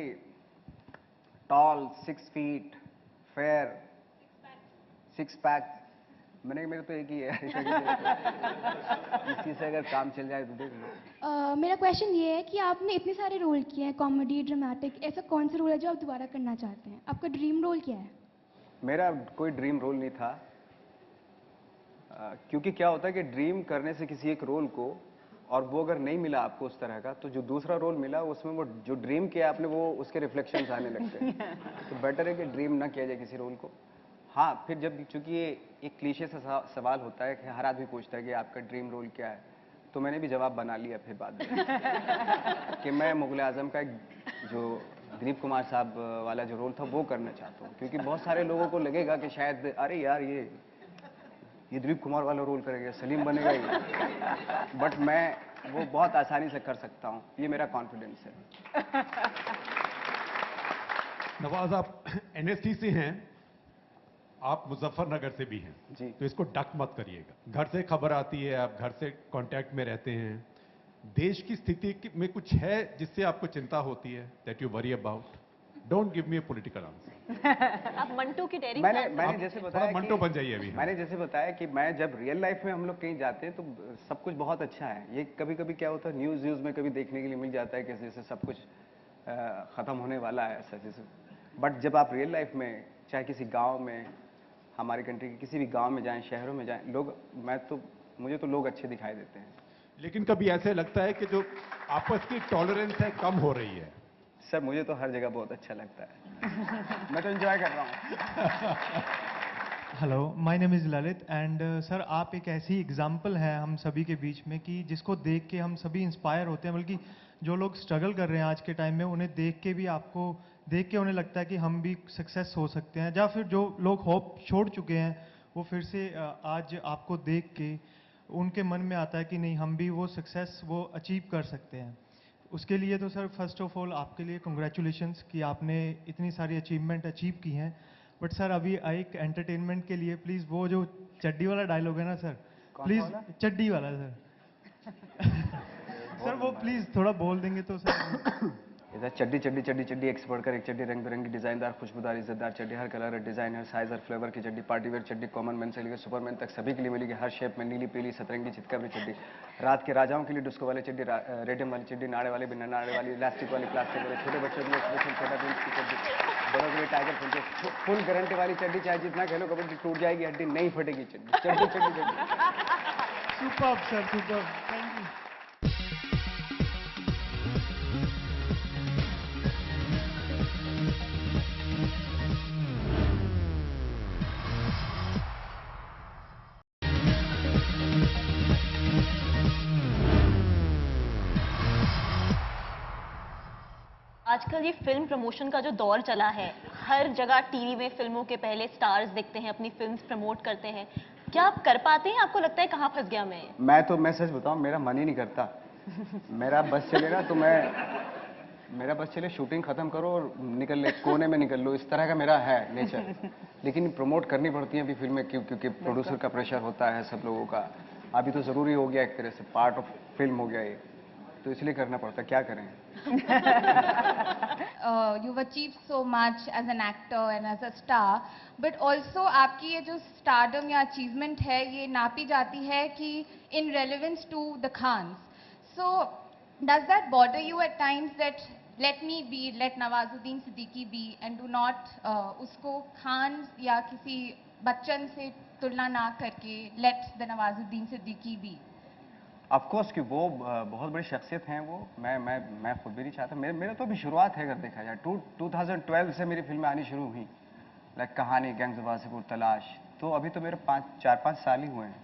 tall, 6 feet, fair, six pack, मैंने मेरे तो एक ही है इसी से अगर काम चल जाए तो देख लो। मेरा क्वेश्चन ये है कि आपने इतने सारे रोल किए हैं, कॉमेडी, ड्रामेटिक, ऐसा कौन सा रोल है जो आप दोबारा करना चाहते हैं? आपका ड्रीम रोल क्या है? मेरा कोई ड्रीम रोल नहीं था, क्योंकि क्या होता है कि ड्रीम करने से किसी एक रोल को, और वो अगर नहीं मिला आपको उस तरह का, तो जो दूसरा रोल मिला उसमें वो जो ड्रीम किया आपने वो उसके रिफ्लेक्शंस आने लगते हैं। तो बेटर है कि ड्रीम ना किया जाए किसी रोल को। हाँ, फिर जब, चूंकि ये एक क्लीशे सा सवाल होता है कि हर आदमी पूछता है कि आपका ड्रीम रोल क्या है, तो मैंने भी जवाब बना लिया फिर बाद में कि मैं मुगल आजम का जो दिलीप कुमार साहब वाला जो रोल था वो करना चाहता हूँ, क्योंकि बहुत सारे लोगों को लगेगा कि शायद अरे यार ये दिलीप कुमार वाला रोल करेगा, सलीम बनेगा ये, बट मैं वो बहुत आसानी से कर सकता हूँ, ये मेरा कॉन्फिडेंस है। नवाज, आप एनएसटी से हैं, आप मुजफ्फरनगर से भी हैं जी। तो इसको डक मत करिएगा। घर से खबर आती है, आप घर से कांटेक्ट में रहते हैं, देश की स्थिति में कुछ है जिससे आपको चिंता होती है, that you worry about? Don't give me A political answer. आप मंटो की डेयरी मैंने जैसे बताया कि मंटो बन जाइए अभी। मैंने जैसे बताया कि मैं जब रियल लाइफ में हम लोग कहीं जाते हैं तो सब कुछ बहुत अच्छा है। ये कभी कभी क्या होता है, न्यूज़ में कभी देखने के लिए मिल जाता है कि जैसे सब कुछ खत्म होने वाला है ऐसा जैसे, बट जब आप रियल लाइफ में चाहे किसी गांव में, हमारे कंट्री के किसी भी गांव में जाएं, शहरों में जाएं, लोग, मुझे तो लोग अच्छे दिखाई देते हैं। लेकिन कभी ऐसे लगता है कि जो आपस की टॉलरेंस है कम हो रही है? सर मुझे तो हर जगह बहुत अच्छा लगता है मैं तो एंजॉय कर रहा हूँ। Hello, my name is Lalit and sir आप एक ऐसी एग्जांपल है हम सभी के बीच में कि जिसको देख के हम सभी इंस्पायर होते हैं, बल्कि जो लोग स्ट्रगल कर रहे हैं आज के टाइम में उन्हें देख के भी, आपको देख के उन्हें लगता है कि हम भी सक्सेस हो सकते हैं, या फिर जो लोग होप छोड़ चुके हैं वो फिर से आज आपको देख के उनके मन में आता है कि नहीं हम भी वो सक्सेस वो अचीव कर सकते हैं। उसके लिए तो सर फर्स्ट ऑफ ऑल आपके लिए कंग्रेचुलेशंस कि आपने इतनी सारी अचीवमेंट अचीव की हैं। बट सर अभी एक एंटरटेनमेंट के लिए प्लीज़ वो जो चड्डी वाला डायलॉग है ना सर, प्लीज़ चड्डी वाला सर सर वो प्लीज़ थोड़ा बोल देंगे तो सर। इधर चड्डी चड्डी चड्डी चड्डी एक से बढ़कर एक चड्डी, रंग बिरंगी डिजाइनदार खुशबूदार इज्जतदार चड्डी, हर कलर, डिजाइन, हर साइज, हर फ्लेवर की चड्डी, पार्टी वेयर चड्डी, कॉमन मैन से लेकर सुपरमैन तक सभी के लिए मिलेगी, हर शेप में, नीली पीली सतरंगी चितकबरी चड्डी, रात के राजाओं के लिए डिस्को वाली चड्डी, रेडियम वाली चड्डी, नाड़े वाली, बिना नाड़े वाली, इलास्टिक वाली, प्लास्टिक वाली, छोटे बच्चों के लिए स्पेशल छोटा जींस की चड्डी, बड़ों के लिए टाइगर प्रिंट की फुल गारंटी वाली चड्डी, चाहे जितना खेलो कबड्डी टूट जाएगी हड्डी नहीं फटेगी चड्डी, चड्डी चड्डी चड्डी। Superb sir, superb, thank you. आजकल ये फिल्म प्रमोशन का जो दौर चला है, हर जगह टीवी में फिल्मों के पहले स्टार्स दिखते हैं, अपनी फिल्म्स प्रमोट करते हैं, क्या आप कर पाते हैं? आपको लगता है कहाँ फंस गया मैं सच बताऊं, मेरा मन ही नहीं करता। मेरा बस चले ना तो मेरा बस चले, शूटिंग खत्म करो और निकल ले, कोने में निकल लो, इस तरह का मेरा है नेचर। लेकिन प्रमोट करनी पड़ती है अभी फिल्में, क्योंकि प्रोड्यूसर का प्रेशर होता है, सब लोगों का। अभी तो ज़रूरी हो गया, एक तरह से पार्ट ऑफ फिल्म हो गया ये, तो इसलिए करना पड़ता है, क्या करें। You've achieved so much as an actor and as a star, but also आपकी ये जो stardom या achievement है ये नापी जाती है कि in relevance to the Khans. So does that bother you at times that let Nawazuddin Siddiqui be and do not उसको Khans या किसी बच्चन से तुलना ना करके let the Nawazuddin Siddiqui be? Of course कि वो बहुत बड़ी शख्सियत हैं वो, मैं खुद भी नहीं चाहता। मेरा तो अभी शुरुआत है, अगर देखा जाए 2012 से मेरी फिल्में आनी शुरू हुई, लाइक कहानी, गैंग्स ऑफ वासेपुर, तलाश, तो अभी तो मेरे 4-5 साल ही हुए हैं,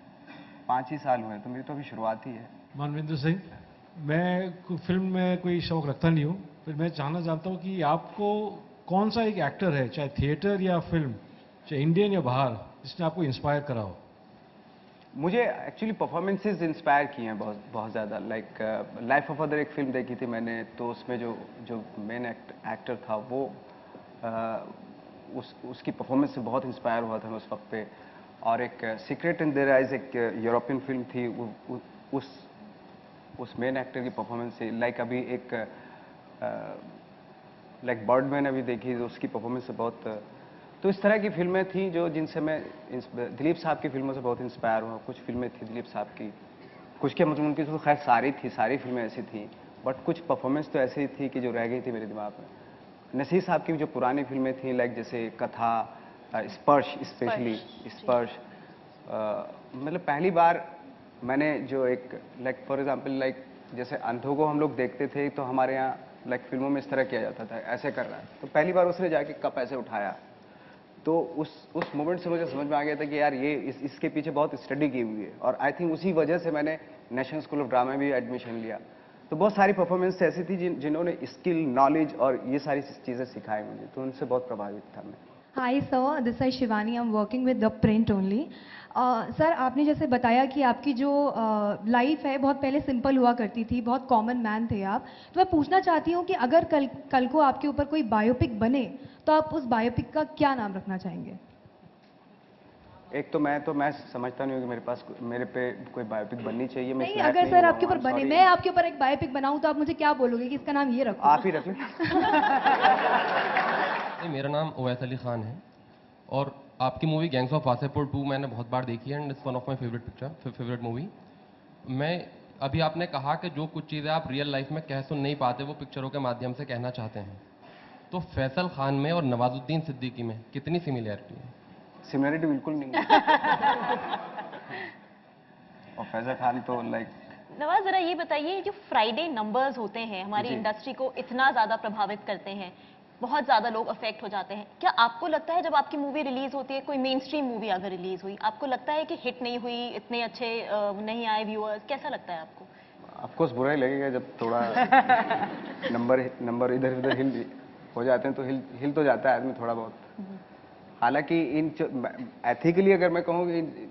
5 ही साल हुए हैं, तो मेरी तो अभी शुरुआत ही है। मनविंदर सिंह, मैं फिल्म में कोई शौक रखता नहीं हूँ, फिर मैं जानना चाहता हूँ कि आपको कौन सा एक एक्टर है, चाहे थिएटर या फिल्म, चाहे इंडियन या बाहर, जिसने आपको इंस्पायर करा हो? मुझे एक्चुअली परफॉर्मेंसेज इंस्पायर किए हैं बहुत ज़्यादा। लाइक लाइफ ऑफ अदर एक फिल्म देखी थी मैंने, तो उसमें जो मेन एक्टर था वो उसकी परफॉर्मेंस से बहुत इंस्पायर हुआ था मैं उस वक्त पे। और एक सीक्रेट इन देयर आइज एक यूरोपियन फिल्म थी, उस मेन एक्टर की परफॉर्मेंस से, लाइक अभी एक लाइक बर्डमैन अभी देखी, तो उसकी परफॉर्मेंस से बहुत तो इस तरह की फिल्में थी जो जिनसे मैं दिलीप साहब की फिल्मों से बहुत इंस्पायर हुआ। कुछ फिल्में थी दिलीप साहब की, कुछ के मतलब उनकी तो खैर सारी फिल्में ऐसी थी, बट कुछ परफॉर्मेंस तो ऐसी थी कि जो रह गई थी मेरे दिमाग में। नसीर साहब की जो पुरानी फिल्में थी, लाइक जैसे कथा, स्पर्श, स्पेशली स्पर्श, मतलब पहली बार मैंने जो एक लाइक फॉर एग्जांपल लाइक जैसे अंधों को हम लोग देखते थे तो हमारे यहाँ लाइक फिल्मों में इस तरह किया जाता था, ऐसे कर रहा है, तो पहली बार उसने जाके कप ऐसे उठाया, तो उस मोमेंट से मुझे समझ में आ गया था कि यार ये इसके पीछे बहुत स्टडी की हुई है, और आई थिंक उसी वजह से मैंने नेशनल स्कूल ऑफ ड्रामा में भी एडमिशन लिया। तो बहुत सारी परफॉर्मेंस ऐसी थी जिन्होंने स्किल, नॉलेज और ये सारी चीज़ें सिखाई मुझे, तो उनसे बहुत प्रभावित था मैं। Hi sir, this is Shivani, I am working with the print only. Sir, आपने जैसे बताया कि आपकी जो लाइफ है बहुत पहले सिंपल हुआ करती थी, बहुत कॉमन मैन थे आप, तो मैं पूछना चाहती हूँ कि अगर कल को आपके ऊपर कोई बायोपिक बने तो आप उस बायोपिक का क्या नाम रखना चाहेंगे? एक तो मैं समझता नहीं हूँ कि मेरे पे कोई बायोपिक बननी चाहिए। मैं नहीं, अगर सर आपके ऊपर बने, मैं आपके ऊपर एक बायोपिक बनाऊं तो आप मुझे क्या बोलोगे कि इसका नाम ये रखो? आप ही रख लें। मेरा नाम ओवैस अली खान है और आपकी मूवी गैंग्स ऑफ वासेपुर 2 मैंने बहुत बार देखी है and it's one of my favourite movie. मैं अभी आपने कहा कि जो कुछ चीज़ें आप रियल लाइफ में कह सुन नहीं पाते वो पिक्चरों के माध्यम से कहना चाहते हैं, तो फैसल खान में और नवाजुद्दीन सिद्दीकी में कितनी सिमिलैरिटी है? सिमिलैरिटी बिल्कुल नहीं है। और फैसल खान तो लाइक। नवाज, जरा ये बताइए, जो फ्राइडे नंबर्स होते हैं हमारी इंडस्ट्री को इतना ज़्यादा प्रभावित करते हैं, बहुत ज़्यादा लोग अफेक्ट हो जाते हैं, क्या आपको लगता है जब आपकी मूवी रिलीज होती है, कोई मेन स्ट्रीम मूवी अगर रिलीज हुई, आपको लगता है कि हिट नहीं हुई, इतने अच्छे नहीं आए व्यूअर्स, कैसा लगता है आपको? ऑफकोर्स बुरा ही लगेगा जब थोड़ा नंबर इधर उधर हिल हो जाते हैं, तो हिल तो जाता है आदमी थोड़ा बहुत। हालांकि एथिकली अगर मैं कहूँ कि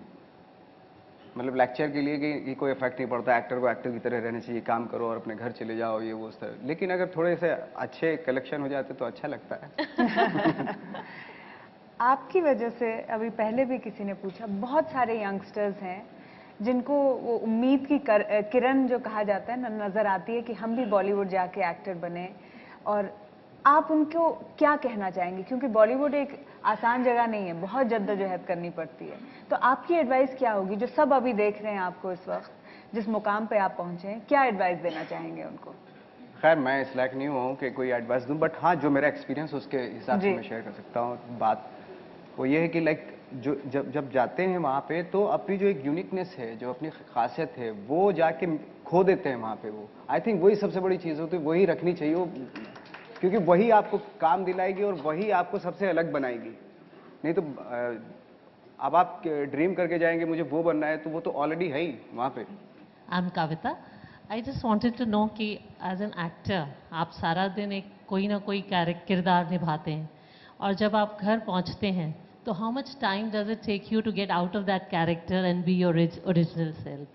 मतलब लेक्चर के लिए कि कोई इफेक्ट नहीं पड़ता, एक्टर को एक्टर की तरह रहना चाहिए, काम करो और अपने घर चले जाओ, ये वो तरह। लेकिन अगर थोड़े से अच्छे कलेक्शन हो जाते तो अच्छा लगता है। आपकी वजह से, अभी पहले भी किसी ने पूछा, बहुत सारे यंगस्टर्स हैं जिनको वो उम्मीद की किरण जो कहा जाता है ना, नजर आती है कि हम भी बॉलीवुड जाके एक्टर बने, और आप उनको क्या कहना चाहेंगे? क्योंकि बॉलीवुड एक आसान जगह नहीं है, बहुत जद्दोजहद करनी पड़ती है, तो आपकी एडवाइस क्या होगी जो सब अभी देख रहे हैं आपको इस वक्त, जिस मुकाम पे आप पहुंचे हैं, क्या एडवाइस देना चाहेंगे उनको? खैर मैं इस लायक नहीं हूँ कि कोई एडवाइस दूँ, बट हाँ जो मेरा एक्सपीरियंस उसके हिसाब से मैं शेयर कर सकता हूँ। बात वो ये है कि लाइक जो जब जाते हैं वहाँ पे, तो अपनी जो एक यूनिकनेस है, जो अपनी खासियत है, वो जाके खो देते हैं वहाँ पे। वो आई थिंक वही सबसे बड़ी चीज़ होती है, वही रखनी चाहिए वो, क्योंकि वही आपको काम दिलाएगी और वही आपको सबसे अलग बनाएगी। नहीं तो अब आप ड्रीम करके जाएंगे मुझे वो बनना है, तो वो तो ऑलरेडी है ही वहाँ पे। I am Kavita. I just wanted to know कि एज एन एक्टर आप सारा दिन एक कोई ना कोई किरदार निभाते हैं, और जब आप घर पहुँचते हैं तो how much time does it take you to get out of that character and be your original self?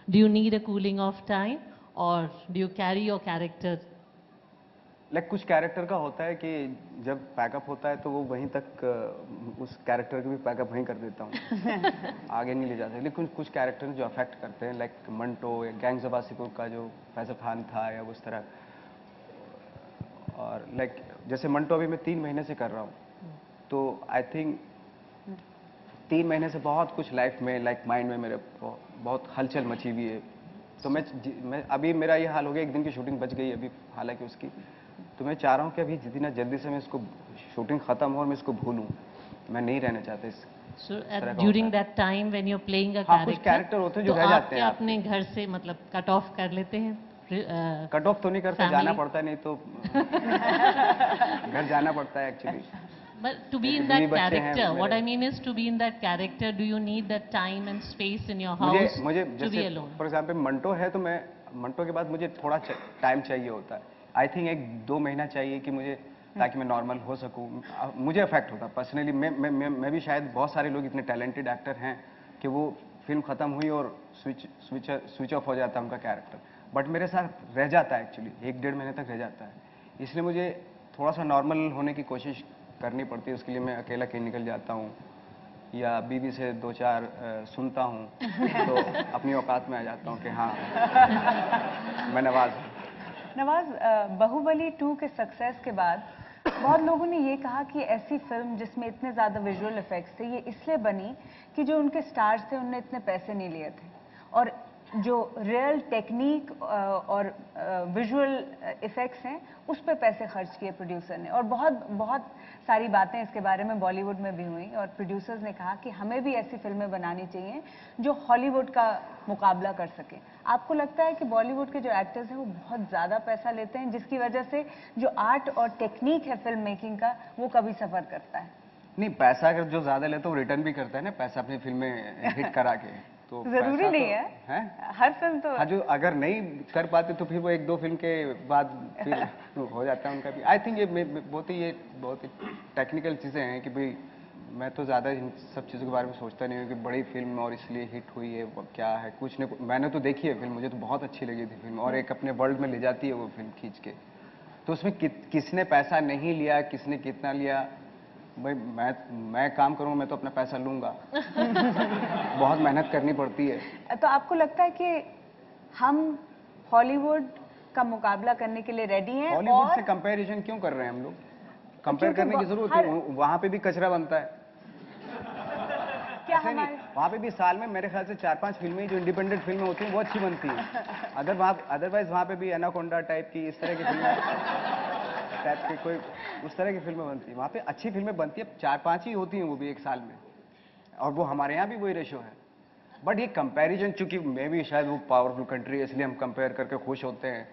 Do you need a cooling off time और do you carry your character? Like कुछ character का होता है कि जब pack up होता है तो वो वहीं तक उस कैरेक्टर का भी पैकअप वहीं कर देता हूँ, आगे नहीं ले जाते। लेकिन कुछ कैरेक्टर जो अफेक्ट करते हैं, लाइक मंटो या गैंग्स ऑफ वासेपुर का जो फैसल खान था या उस तरह, और लाइक जैसे मंटो अभी मैं 3 महीने से कर रहा हूँ, तो आई थिंक 3 महीने से बहुत कुछ लाइफ में लाइक माइंड में मेरे बहुत हलचल मची हुई है। तो मैं अभी मेरा ये हाल हो गया, 1 दिन की शूटिंग बच गई अभी हालांकि उसकी, तो मैं चाह रहा हूँ कि अभी जितना जल्दी से मैं इसको शूटिंग खत्म हो और मैं इसको भूलूं, मैं नहीं रहना चाहता इस। So during that time when you're playing a हाँ, कुछ कैरेक्टर होते हैं जो रह जाते हैं, अपने घर से मतलब कट ऑफ कर लेते हैं? कट ऑफ तो नहीं करते, जाना पड़ता है, नहीं तो घर जाना पड़ता है actually. But to be in that character, what I mean is to be in that character, do you need that time and space in your house to be alone? For example Manto है तो मैं मंटो के बाद मुझे थोड़ा time चाहिए होता है, आई थिंक 1-2 महीना चाहिए कि मुझे, ताकि मैं नॉर्मल हो सकूं। मुझे अफेक्ट होता पर्सनली, मैं भी, शायद बहुत सारे लोग इतने टैलेंटेड एक्टर हैं कि वो फिल्म खत्म हुई और स्विच ऑफ हो जाता है उनका कैरेक्टर, बट मेरे साथ रह जाता है एक्चुअली, 1-1.5 महीने तक रह जाता है। इसलिए मुझे थोड़ा सा नॉर्मल होने की कोशिश करनी पड़ती है, उसके लिए मैं अकेला कहीं निकल जाता हूँ या बीवी से 2-4 सुनता हूँ, तो अपनी औकात में आ जाता हूँ कि हाँ मैं नवाज हूँ। नवाज, बाहुबली 2 के सक्सेस के बाद बहुत लोगों ने ये कहा कि ऐसी फिल्म जिसमें इतने ज़्यादा विजुअल इफेक्ट्स थे ये इसलिए बनी कि जो उनके स्टार्स थे उनने इतने पैसे नहीं लिए थे, और जो रियल टेक्निक और विजुअल इफेक्ट्स हैं उस पे पैसे खर्च किए प्रोड्यूसर ने। और बहुत बहुत सारी बातें इसके बारे में बॉलीवुड में भी हुई और प्रोड्यूसर्स ने कहा कि हमें भी ऐसी फिल्में बनानी चाहिए जो हॉलीवुड का मुकाबला कर सके। आपको लगता है कि बॉलीवुड के जो एक्टर्स हैं वो बहुत ज़्यादा पैसा लेते हैं जिसकी वजह से जो आर्ट और टेक्निक है फिल्म मेकिंग का वो कभी सफ़र करता है? नहीं, पैसा अगर जो ज़्यादा लेता है वो रिटर्न भी करता है ना, पैसा अपनी फिल्में हिट करा के। तो जरूरी नहीं है हर फिल्म तो। हाँ, जो अगर नहीं कर पाते तो फिर वो 1-2 फिल्म के बाद फिर हो जाता है उनका भी। आई थिंक ये बहुत ही टेक्निकल चीज़ें हैं कि भाई मैं तो ज़्यादा इन सब चीज़ों के बारे में सोचता नहीं हूँ कि बड़ी फिल्म और इसलिए हिट हुई है वो क्या है, कुछ नहीं। मैंने तो देखी है फिल्म, मुझे तो बहुत अच्छी लगी थी फिल्म, और एक अपने वर्ल्ड में ले जाती है वो फिल्म खींच के। तो उसमें किसने पैसा नहीं लिया, किसने कितना लिया, भाई मैं काम करूँगा, मैं तो अपना पैसा लूँगा। बहुत मेहनत करनी पड़ती है। तो आपको लगता है कि हम हॉलीवुड का मुकाबला करने के लिए रेडी हैं? हॉलीवुड से कंपैरिजन क्यों कर रहे हैं हम लोग? कंपेयर करने की जरूरत है, वहाँ पे भी कचरा बनता है। क्या हमारे वहाँ पे भी साल में मेरे ख्याल से 4-5 फिल्में जो इंडिपेंडेंट फिल्में होती हैं वो अच्छी बनती हैं। अदरवाइज वहाँ पे भी एनाकोंडा टाइप की इस तरह की फिल्में टाइप की कोई उस तरह की फिल्में बनती है। वहाँ पे अच्छी फिल्में बनती है, 4-5 ही होती हैं वो भी एक साल में, और वो हमारे यहाँ भी वही रेशो है। बट ये कंपैरिजन, चूंकि मे भी शायद वो पावरफुल कंट्री है इसलिए हम कंपेयर करके खुश होते हैं,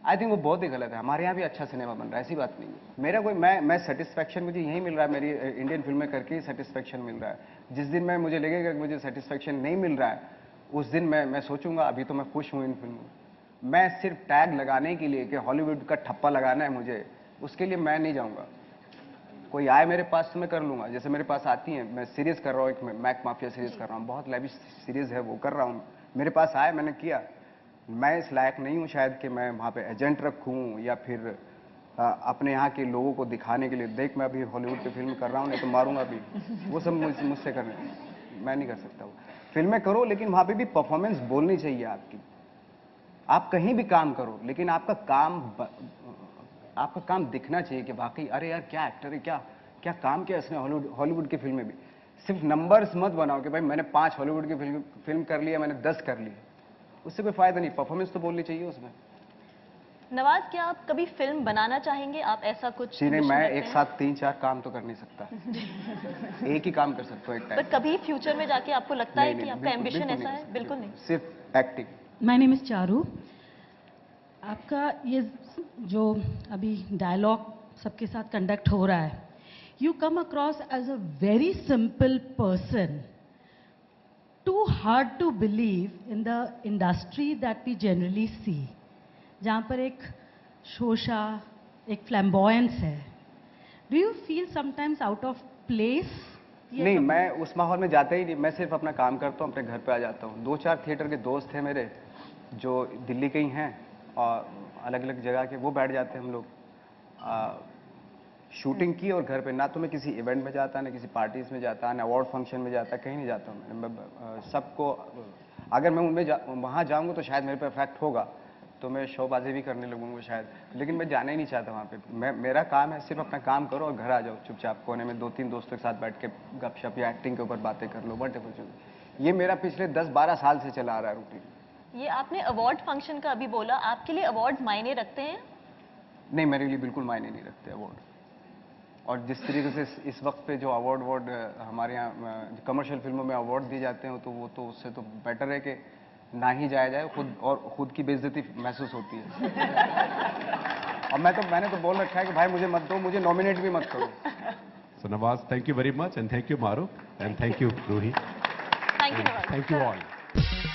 आई थिंक वो बहुत ही गलत है। हमारे यहाँ भी अच्छा सिनेमा बन रहा है, ऐसी बात नहीं है। मेरा कोई मैं सेटिस्फैक्शन मुझे यही मिल रहा है, मेरी इंडियन फिल्में करके ही सेटिस्फैक्शन मिल रहा है। जिस दिन मुझे लगेगा कि मुझे सेटिस्फैक्शन नहीं मिल रहा है उस दिन मैं सोचूंगा अभी तो मैं खुश हूँ इन फिल्मों में। मैं सिर्फ टैग लगाने के लिए कि हॉलीवुड का ठप्पा लगाना है मुझे, उसके लिए मैं नहीं जाऊँगा। कोई आए मेरे पास तो मैं कर लूँगा, जैसे मेरे पास आती हैं, मैं सीरीज़ कर रहा हूँ, एक मैक माफिया सीरीज़ कर रहा हूँ, बहुत लैविश सीरीज़ है वो कर रहा हूँ, मेरे पास आए मैंने किया। मैं इस लायक नहीं हूँ शायद कि मैं वहाँ पे एजेंट रखूँ या फिर अपने यहाँ के लोगों को दिखाने के लिए, देख मैं अभी हॉलीवुड की फिल्म कर रहा हूँ नहीं तो मारूंगा भी, वो सब मुझसे करने, मैं नहीं कर सकता। वो फिल्में करो लेकिन वहाँ पे भी परफॉर्मेंस बोलनी चाहिए आपकी। आप कहीं भी काम करो लेकिन आपका काम दिखना चाहिए कि वाकई अरे यार क्या एक्टर है, क्या काम किया इसने हॉलीवुड की फिल्में भी। सिर्फ नंबर्स मत बनाओ कि भाई मैंने 5 हॉलीवुड की फिल्म कर लिया, मैंने 10 कर ली, उससे कोई फायदा नहीं। परफॉर्मेंस तो बोलनी चाहिए उसमें। नवाज, क्या आप कभी फिल्म बनाना चाहेंगे? आप ऐसा कुछ नहीं, मैं एक साथ 3-4 काम तो कर नहीं सकता। एक ही काम कर सकता हूँ एक टाइम। पर कभी फ्यूचर में जाके आपको लगता है कि आपका एम्बिशन ऐसा है? बिल्कुल नहीं, सिर्फ acting. My name is Charu. आपका ये जो अभी डायलॉग सबके साथ कंडक्ट हो रहा है, you come across as a very simple person, too hard to believe in the industry that we generally see, जहाँ पर एक शोशा, एक फ्लैम्बॉयंस है। Do you feel sometimes out of place? नहीं, मैं उस माहौल में जाता ही नहीं, मैं सिर्फ अपना काम करता हूँ, अपने घर पे आ जाता हूँ। 2-4 थिएटर के दोस्त हैं मेरे जो दिल्ली के ही हैं और अलग अलग जगह के, वो बैठ जाते हैं हम लोग। शूटिंग की और घर पे, ना तो मैं किसी इवेंट में जाता, ना किसी पार्टीज में जाता, ना अवार्ड फंक्शन में जाता, कहीं नहीं जाता हूँ मैं। सबको अगर मैं उनमें वहाँ जाऊँगा तो शायद मेरे पे इफेक्ट होगा, तो मैं शोबाजी भी करने लगूंगा शायद, लेकिन मैं जाना ही नहीं चाहता वहाँ पे। मेरा काम है सिर्फ अपना काम करो और घर आ जाओ चुपचाप कोने में 2-3 दोस्तों के साथ बैठ के गपशप या एक्टिंग के ऊपर बातें कर लो, वट एवर। ये मेरा पिछले 10-12 साल से चला आ रहा है रूटीन। ये आपने अवार्ड फंक्शन का अभी बोला, आपके लिए अवार्ड मायने रखते हैं? नहीं, मेरे लिए बिल्कुल मायने नहीं रखते अवार्ड। और जिस तरीके से इस वक्त पे जो अवार्ड हमारे यहाँ कमर्शियल फिल्मों में अवार्ड दिए जाते हैं तो वो तो उससे तो बेटर है कि ना ही जाया जाए, खुद की बेइज्जती महसूस होती है। और मैंने तो बोल रखा है कि भाई मुझे मत दो, मुझे नॉमिनेट भी मत करो। So Nawaz, thank you very much, and thank you Maruk, and thank you Ruhi. Thank you Nawaz. Thank you all.